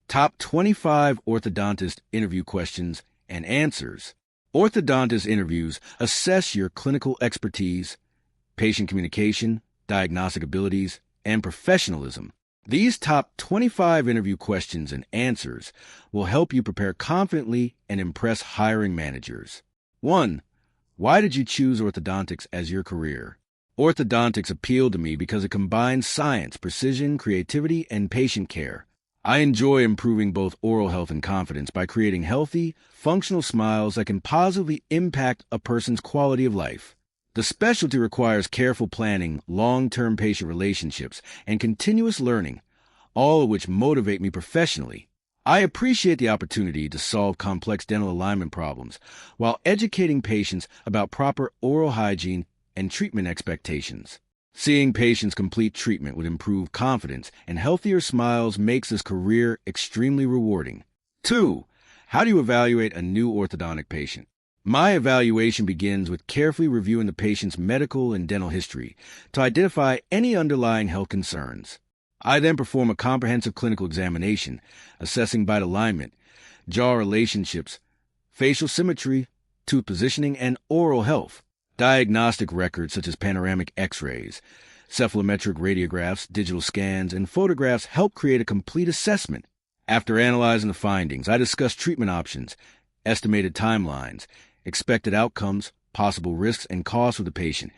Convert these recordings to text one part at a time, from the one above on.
Top 25 Orthodontist Interview Questions and Answers. Orthodontist interviews assess your clinical expertise, patient communication, diagnostic abilities, and professionalism. These top 25 interview questions and answers will help you prepare confidently and impress hiring managers. 1. Why did you choose orthodontics as your career? Orthodontics appealed to me because it combines science, precision, creativity, and patient care. I enjoy improving both oral health and confidence by creating healthy, functional smiles that can positively impact a person's quality of life. The specialty requires careful planning, long-term patient relationships, and continuous learning, all of which motivate me professionally. I appreciate the opportunity to solve complex dental alignment problems while educating patients about proper oral hygiene and treatment expectations. Seeing patients complete treatment with improved confidence and healthier smiles makes this career extremely rewarding. 2. How do you evaluate a new orthodontic patient? My evaluation begins with carefully reviewing the patient's medical and dental history to identify any underlying health concerns. I then perform a comprehensive clinical examination, assessing bite alignment, jaw relationships, facial symmetry, tooth positioning, and oral health. Diagnostic records such as panoramic X-rays, cephalometric radiographs, digital scans, and photographs help create a complete assessment. After analyzing the findings, I discuss treatment options, estimated timelines, expected outcomes, possible risks, and costs with the patient,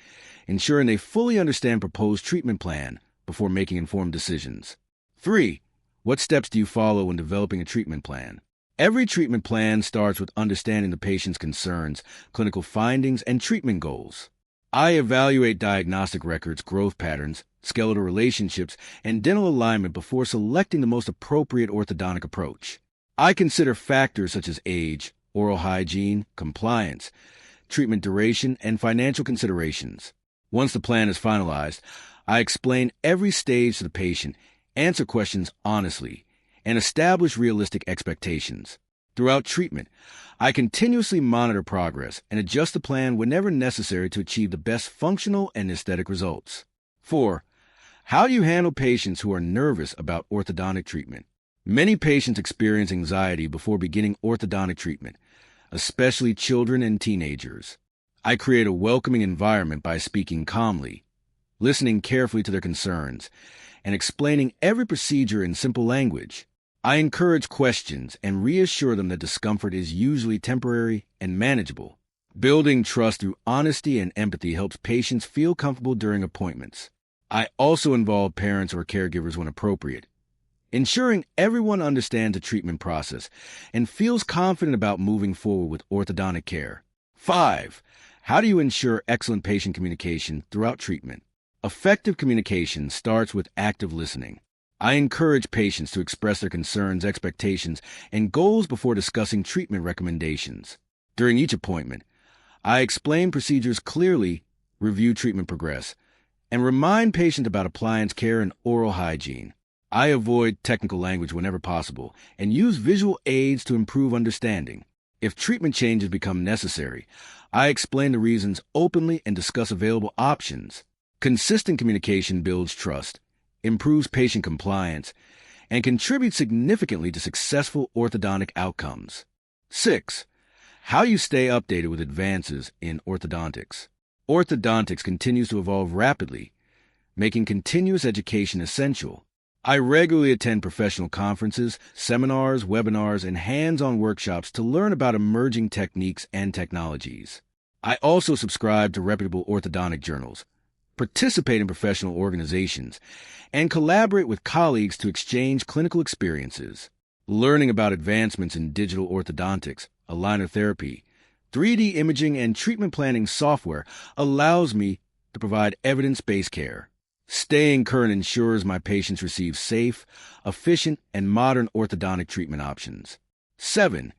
ensuring they fully understand proposed treatment plan before making informed decisions. 3. What steps do you follow when developing a treatment plan? Every treatment plan starts with understanding the patient's concerns, clinical findings, and treatment goals. I evaluate diagnostic records, growth patterns, skeletal relationships, and dental alignment before selecting the most appropriate orthodontic approach. I consider factors such as age, oral hygiene, compliance, treatment duration, and financial considerations. Once the plan is finalized, I explain every stage to the patient, answer questions honestly, and establish realistic expectations. Throughout treatment, I continuously monitor progress and adjust the plan whenever necessary to achieve the best functional and aesthetic results. 4. How do you handle patients who are nervous about orthodontic treatment? Many patients experience anxiety before beginning orthodontic treatment, especially children and teenagers. I create a welcoming environment by speaking calmly, listening carefully to their concerns, and explaining every procedure in simple language. I encourage questions and reassure them that discomfort is usually temporary and manageable. Building trust through honesty and empathy helps patients feel comfortable during appointments. I also involve parents or caregivers when appropriate, ensuring everyone understands the treatment process and feels confident about moving forward with orthodontic care. 5. How do you ensure excellent patient communication throughout treatment? Effective communication starts with active listening. I encourage patients to express their concerns, expectations, and goals before discussing treatment recommendations. During each appointment, I explain procedures clearly, review treatment progress, and remind patients about appliance care and oral hygiene. I avoid technical language whenever possible and use visual aids to improve understanding. If treatment changes become necessary, I explain the reasons openly and discuss available options. Consistent communication builds trust, improves patient compliance, and contributes significantly to successful orthodontic outcomes. 6. How you stay updated with advances in orthodontics. Orthodontics continues to evolve rapidly, making continuous education essential. I regularly attend professional conferences, seminars, webinars, and hands-on workshops to learn about emerging techniques and technologies. I also subscribe to reputable orthodontic journals, participate in professional organizations, and collaborate with colleagues to exchange clinical experiences. Learning about advancements in digital orthodontics, aligner therapy, 3D imaging, and treatment planning software allows me to provide evidence-based care. Staying current ensures my patients receive safe, efficient, and modern orthodontic treatment options. 7.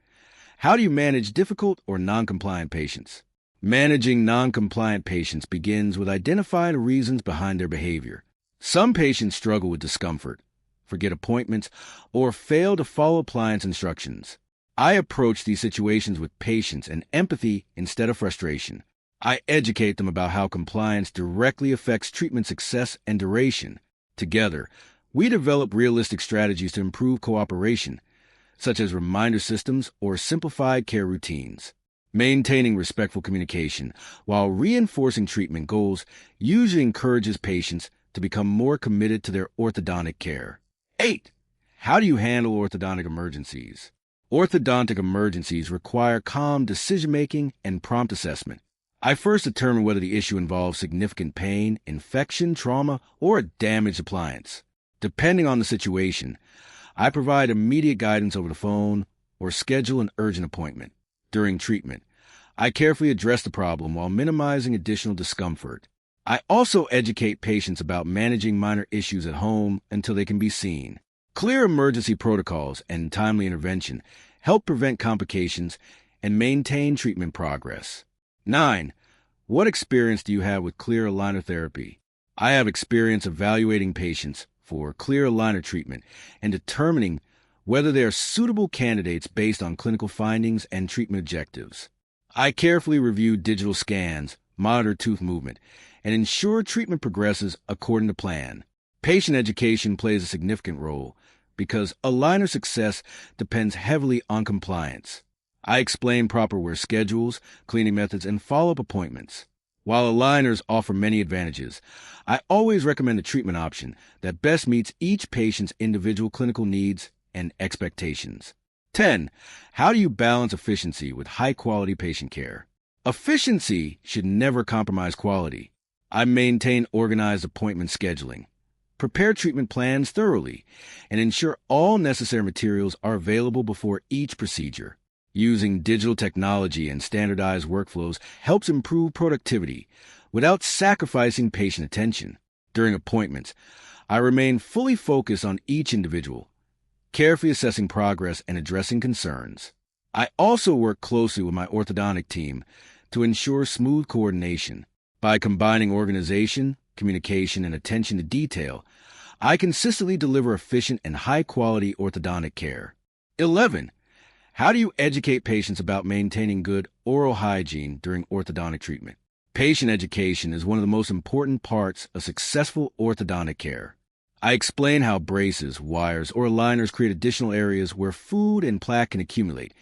How do you manage difficult or non-compliant patients? Managing non-compliant patients begins with identifying the reasons behind their behavior. Some patients struggle with discomfort, forget appointments, or fail to follow appliance instructions. I approach these situations with patience and empathy instead of frustration. I educate them about how compliance directly affects treatment success and duration. Together, We develop realistic strategies to improve cooperation, such as reminder systems or simplified care routines. Maintaining respectful communication while reinforcing treatment goals usually encourages patients to become more committed to their orthodontic care. 8. How do you handle orthodontic emergencies? Orthodontic emergencies require calm decision-making and prompt assessment. I first determine whether the issue involves significant pain, infection, trauma, or a damaged appliance. Depending on the situation, I provide immediate guidance over the phone or schedule an urgent appointment. During treatment, I carefully address the problem while minimizing additional discomfort. I also educate patients about managing minor issues at home until they can be seen. Clear emergency protocols and timely intervention help prevent complications and maintain treatment progress. 9. What experience do you have with clear aligner therapy? I have experience evaluating patients for clear aligner treatment and determining whether they are suitable candidates based on clinical findings and treatment objectives. I carefully review digital scans, monitor tooth movement, and ensure treatment progresses according to plan. Patient education plays a significant role because aligner success depends heavily on compliance. I explain proper wear schedules, cleaning methods, and follow-up appointments. While aligners offer many advantages, I always recommend a treatment option that best meets each patient's individual clinical needs and expectations. 10. How do you balance efficiency with high-quality patient care? Efficiency should never compromise quality. I maintain organized appointment scheduling, prepare treatment plans thoroughly, and ensure all necessary materials are available before each procedure. Using digital technology and standardized workflows helps improve productivity without sacrificing patient attention. During appointments, I remain fully focused on each individual, carefully assessing progress and addressing concerns. I also work closely with my orthodontic team to ensure smooth coordination. By combining organization, communication, and attention to detail, I consistently deliver efficient and high-quality orthodontic care. 11. How do you educate patients about maintaining good oral hygiene during orthodontic treatment? Patient education is one of the most important parts of successful orthodontic care. I explain how braces, wires, or aligners create additional areas where food and plaque can accumulate,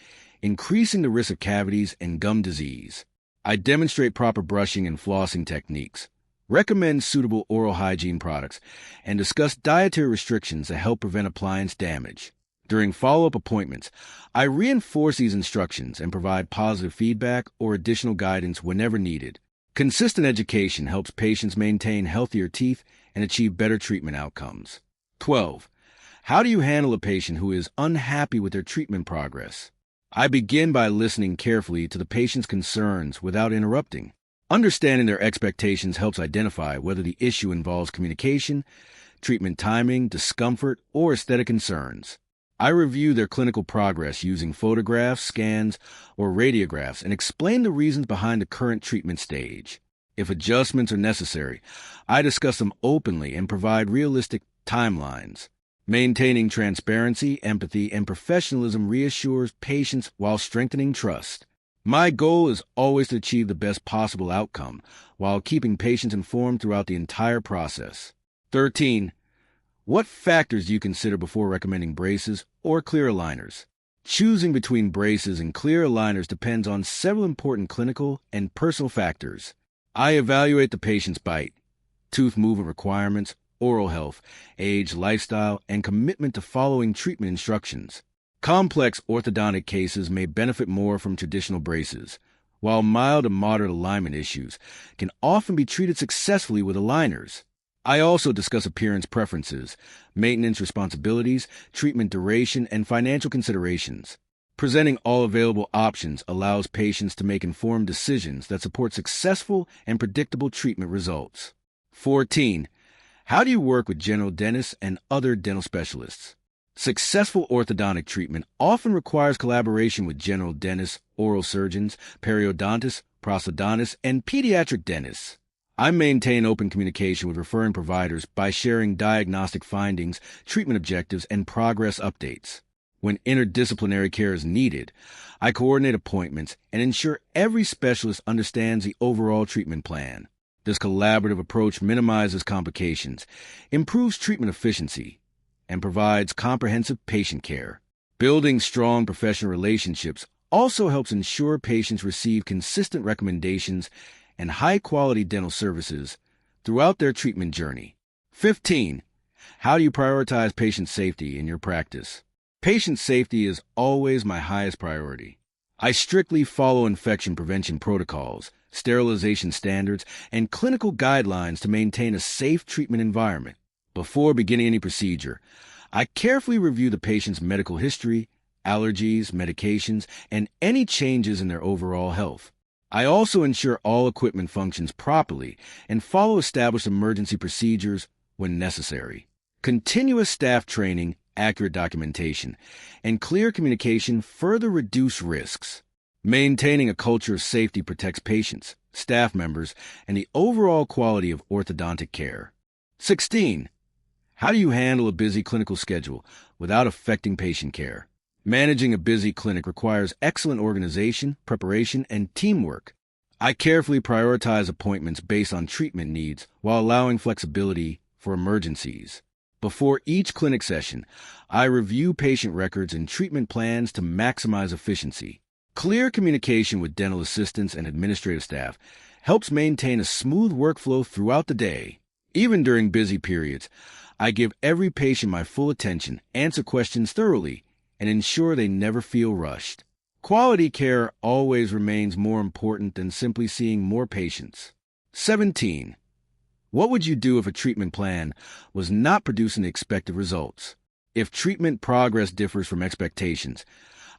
increasing the risk of cavities and gum disease. I demonstrate proper brushing and flossing techniques, recommend suitable oral hygiene products, and discuss dietary restrictions that help prevent appliance damage. During follow-up appointments, I reinforce these instructions and provide positive feedback or additional guidance whenever needed. Consistent education helps patients maintain healthier teeth and achieve better treatment outcomes. 12. How do you handle a patient who is unhappy with their treatment progress? I begin by listening carefully to the patient's concerns without interrupting. Understanding their expectations helps identify whether the issue involves communication, treatment timing, discomfort, or aesthetic concerns. I review their clinical progress using photographs, scans, or radiographs and explain the reasons behind the current treatment stage. If adjustments are necessary, I discuss them openly and provide realistic timelines. Maintaining transparency, empathy, and professionalism reassures patients while strengthening trust. My goal is always to achieve the best possible outcome while keeping patients informed throughout the entire process. 13. What factors do you consider before recommending braces or clear aligners? Choosing between braces and clear aligners depends on several important clinical and personal factors. I evaluate the patient's bite, tooth movement requirements, oral health, age, lifestyle, and commitment to following treatment instructions. Complex orthodontic cases may benefit more from traditional braces, while mild to moderate alignment issues can often be treated successfully with aligners. I also discuss appearance preferences, maintenance responsibilities, treatment duration, and financial considerations. Presenting all available options allows patients to make informed decisions that support successful and predictable treatment results. 14. How do you work with general dentists and other dental specialists? Successful orthodontic treatment often requires collaboration with general dentists, oral surgeons, periodontists, prosthodontists, and pediatric dentists. I maintain open communication with referring providers by sharing diagnostic findings, treatment objectives, and progress updates. When interdisciplinary care is needed, I coordinate appointments and ensure every specialist understands the overall treatment plan. This collaborative approach minimizes complications, improves treatment efficiency, and provides comprehensive patient care. Building strong professional relationships also helps ensure patients receive consistent recommendations and high-quality dental services throughout their treatment journey. 15. How do you prioritize patient safety in your practice? Patient safety is always my highest priority. I strictly follow infection prevention protocols, sterilization standards, and clinical guidelines to maintain a safe treatment environment. Before beginning any procedure, I carefully review the patient's medical history, allergies, medications, and any changes in their overall health. I also ensure all equipment functions properly and follow established emergency procedures when necessary. Continuous staff training, accurate documentation, and clear communication further reduce risks. Maintaining a culture of safety protects patients, staff members, and the overall quality of orthodontic care. 16. How do you handle a busy clinical schedule without affecting patient care? Managing a busy clinic requires excellent organization, preparation, and teamwork. I carefully prioritize appointments based on treatment needs while allowing flexibility for emergencies. Before each clinic session, I review patient records and treatment plans to maximize efficiency. Clear communication with dental assistants and administrative staff helps maintain a smooth workflow throughout the day. Even during busy periods, I give every patient my full attention, answer questions thoroughly, and ensure they never feel rushed. Quality care always remains more important than simply seeing more patients. 17. What would you do if a treatment plan was not producing the expected results? If treatment progress differs from expectations,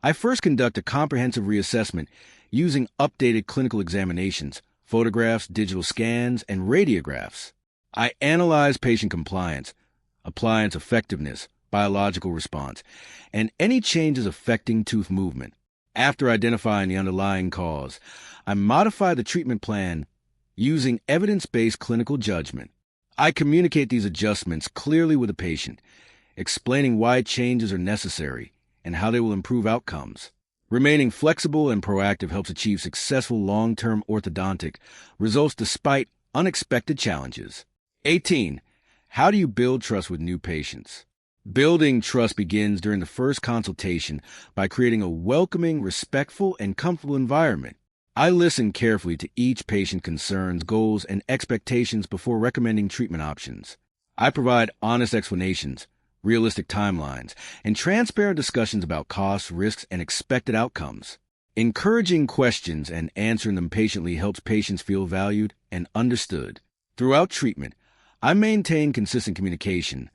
I first conduct a comprehensive reassessment using updated clinical examinations, photographs, digital scans, and radiographs. I analyze patient compliance, appliance effectiveness, biological response, and any changes affecting tooth movement. After identifying the underlying cause, I modify the treatment plan using evidence-based clinical judgment. I communicate these adjustments clearly with the patient, explaining why changes are necessary and how they will improve outcomes. Remaining flexible and proactive helps achieve successful long-term orthodontic results despite unexpected challenges. 18. How do you build trust with new patients? Building trust begins during the first consultation by creating a welcoming, respectful, and comfortable environment. I listen carefully to each patient's concerns, goals, and expectations before recommending treatment options. I provide honest explanations, realistic timelines, and transparent discussions about costs, risks, and expected outcomes. Encouraging questions and answering them patiently helps patients feel valued and understood. Throughout treatment, I maintain consistent communication,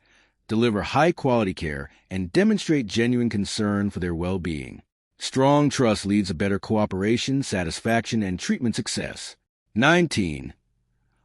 deliver high-quality care, and demonstrate genuine concern for their well-being. Strong trust leads to better cooperation, satisfaction, and treatment success. 19.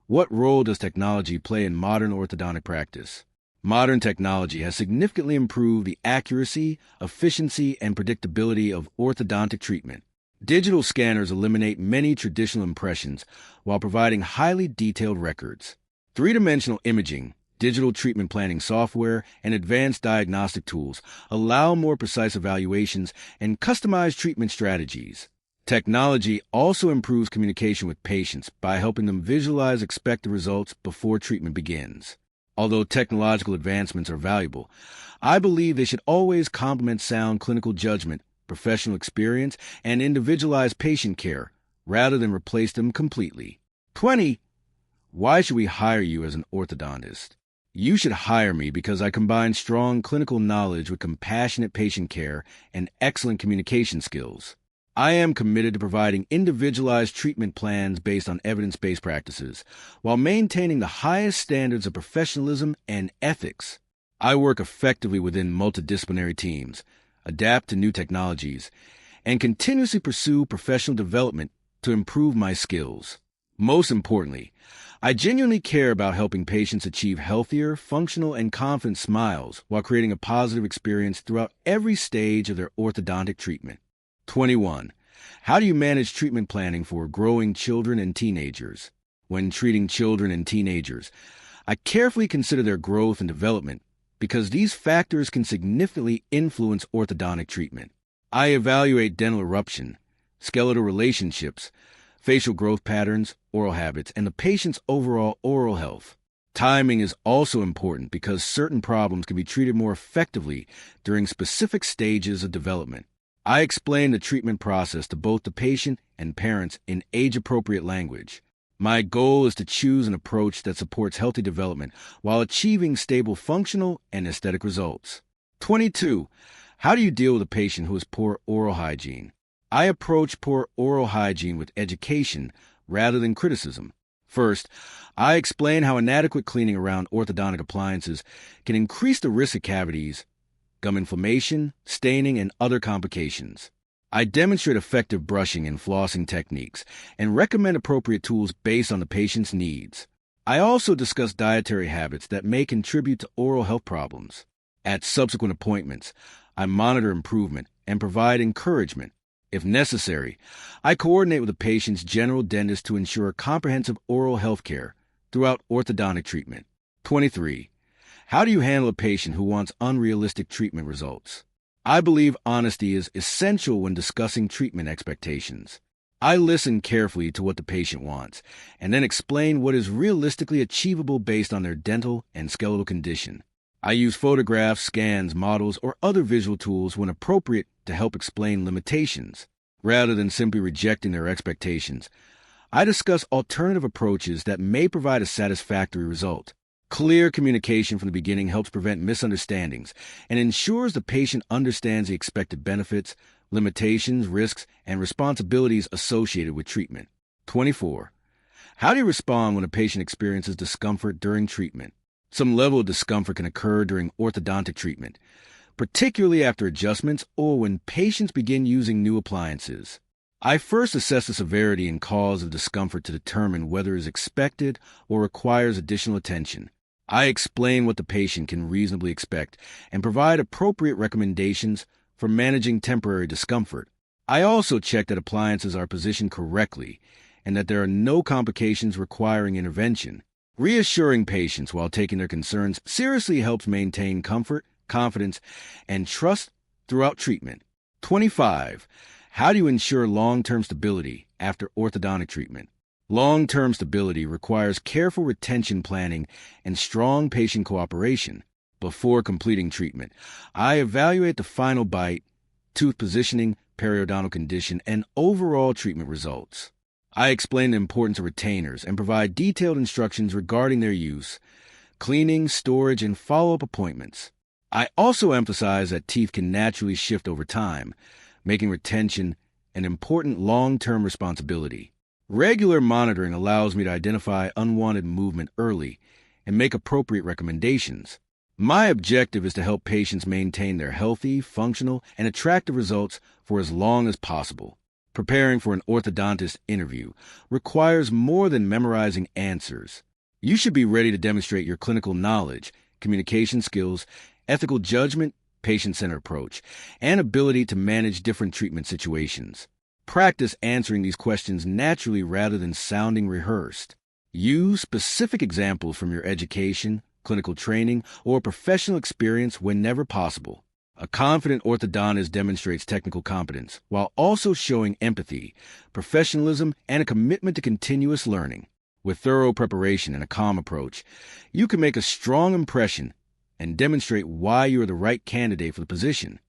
What role does technology play in modern orthodontic practice? Modern technology has significantly improved the accuracy, efficiency, and predictability of orthodontic treatment. Digital scanners eliminate many traditional impressions while providing highly detailed records. Three-dimensional imaging, digital treatment planning software, and advanced diagnostic tools allow more precise evaluations and customized treatment strategies. Technology also improves communication with patients by helping them visualize expected results before treatment begins. Although technological advancements are valuable, I believe they should always complement sound clinical judgment, professional experience, and individualized patient care, rather than replace them completely. 20. Why should we hire you as an orthodontist? You should hire me because I combine strong clinical knowledge with compassionate patient care and excellent communication skills. I am committed to providing individualized treatment plans based on evidence-based practices, while maintaining the highest standards of professionalism and ethics. I work effectively within multidisciplinary teams, adapt to new technologies, and continuously pursue professional development to improve my skills. Most importantly, I genuinely care about helping patients achieve healthier, functional, and confident smiles while creating a positive experience throughout every stage of their orthodontic treatment. 21. How do you manage treatment planning for growing children and teenagers? When treating children and teenagers, I carefully consider their growth and development because these factors can significantly influence orthodontic treatment. I evaluate dental eruption, skeletal relationships, facial growth patterns, oral habits, and the patient's overall oral health. Timing is also important because certain problems can be treated more effectively during specific stages of development. I explain the treatment process to both the patient and parents in age-appropriate language. My goal is to choose an approach that supports healthy development while achieving stable functional and aesthetic results. 22. How do you deal with a patient who has poor oral hygiene? I approach poor oral hygiene with education rather than criticism. First, I explain how inadequate cleaning around orthodontic appliances can increase the risk of cavities, gum inflammation, staining, and other complications. I demonstrate effective brushing and flossing techniques and recommend appropriate tools based on the patient's needs. I also discuss dietary habits that may contribute to oral health problems. At subsequent appointments, I monitor improvement and provide encouragement. If necessary, I coordinate with the patient's general dentist to ensure comprehensive oral health care throughout orthodontic treatment. 23. How do you handle a patient who wants unrealistic treatment results? I believe honesty is essential when discussing treatment expectations. I listen carefully to what the patient wants and then explain what is realistically achievable based on their dental and skeletal condition. I use photographs, scans, models, or other visual tools when appropriate to help explain limitations. Rather than simply rejecting their expectations, I discuss alternative approaches that may provide a satisfactory result. Clear communication from the beginning helps prevent misunderstandings and ensures the patient understands the expected benefits, limitations, risks, and responsibilities associated with treatment. 24. How do you respond when a patient experiences discomfort during treatment? Some level of discomfort can occur during orthodontic treatment, particularly after adjustments or when patients begin using new appliances. I first assess the severity and cause of discomfort to determine whether it is expected or requires additional attention. I explain what the patient can reasonably expect and provide appropriate recommendations for managing temporary discomfort. I also check that appliances are positioned correctly and that there are no complications requiring intervention. Reassuring patients while taking their concerns seriously helps maintain comfort, confidence, and trust throughout treatment. 25. How do you ensure long-term stability after orthodontic treatment? Long-term stability requires careful retention planning and strong patient cooperation. Before completing treatment, I evaluate the final bite, tooth positioning, periodontal condition, and overall treatment results. I explain the importance of retainers and provide detailed instructions regarding their use, cleaning, storage, and follow-up appointments. I also emphasize that teeth can naturally shift over time, making retention an important long-term responsibility. Regular monitoring allows me to identify unwanted movement early and make appropriate recommendations. My objective is to help patients maintain their healthy, functional, and attractive results for as long as possible. Preparing for an orthodontist interview requires more than memorizing answers. You should be ready to demonstrate your clinical knowledge, communication skills, ethical judgment, patient-centered approach, and ability to manage different treatment situations. Practice answering these questions naturally rather than sounding rehearsed. Use specific examples from your education, clinical training, or professional experience whenever possible. A confident orthodontist demonstrates technical competence while also showing empathy, professionalism, and a commitment to continuous learning. With thorough preparation and a calm approach, you can make a strong impression and demonstrate why you are the right candidate for the position.